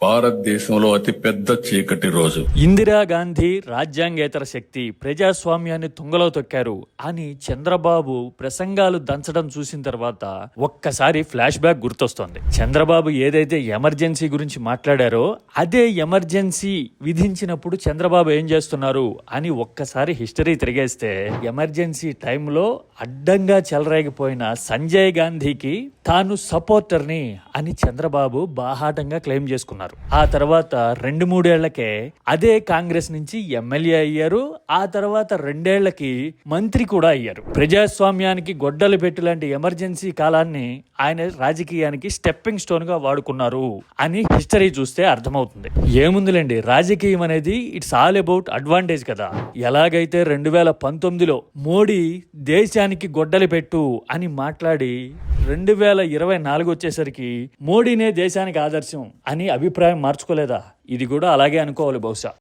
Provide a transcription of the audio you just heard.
భారతదేశంలో అతి పెద్ద చీకటి రోజు. ఇందిరాగాంధీ రాజ్యాంగేతర శక్తి, ప్రజాస్వామ్యాన్ని తుంగలో తొక్కారు అని చంద్రబాబు ప్రసంగాలు దంచడం చూసిన తర్వాత ఒక్కసారి ఫ్లాష్ బ్యాక్ గుర్తొస్తోంది. చంద్రబాబు ఏదైతే ఎమర్జెన్సీ గురించి మాట్లాడారో అదే ఎమర్జెన్సీ విధించినప్పుడు చంద్రబాబు ఏం చేస్తున్నారు అని ఒక్కసారి హిస్టరీ తిరిగేస్తే, ఎమర్జెన్సీ టైంలో అడ్డంగా చెలరేగిపోయిన సంజయ్ గాంధీకి తాను సపోర్టర్ని అని చంద్రబాబు బాహాటంగా క్లెయిమ్ చేసుకున్నారు. ఆ తర్వాత 2-3 ఏళ్లకే అదే కాంగ్రెస్ నుంచి ఎమ్మెల్యే అయ్యారు. ఆ తర్వాత 2 ఏళ్లకి మంత్రి కూడా అయ్యారు. ప్రజాస్వామ్యానికి గొడ్డలు పెట్టి లాంటి ఎమర్జెన్సీ కాలాన్ని ఆయన రాజకీయానికి స్టెప్పింగ్ స్టోన్ గా వాడుకున్నారు అని హిస్టరీ చూస్తే అర్థమవుతుంది. ఏముందిలేండి, రాజకీయం అనేది ఇట్స్ ఆల్ అబౌట్ అడ్వాంటేజ్ కదా. ఎలాగైతే 2019లో మోడీ దేశానికి గొడ్డలి పెట్టు అని మాట్లాడి 2024 వచ్చేసరికి మోడీనే దేశానికి ఆదర్శం అని అభిప్రాయం మార్చుకోలేదా? ఇది కూడా అలాగే అనుకోవాలి బహుశా.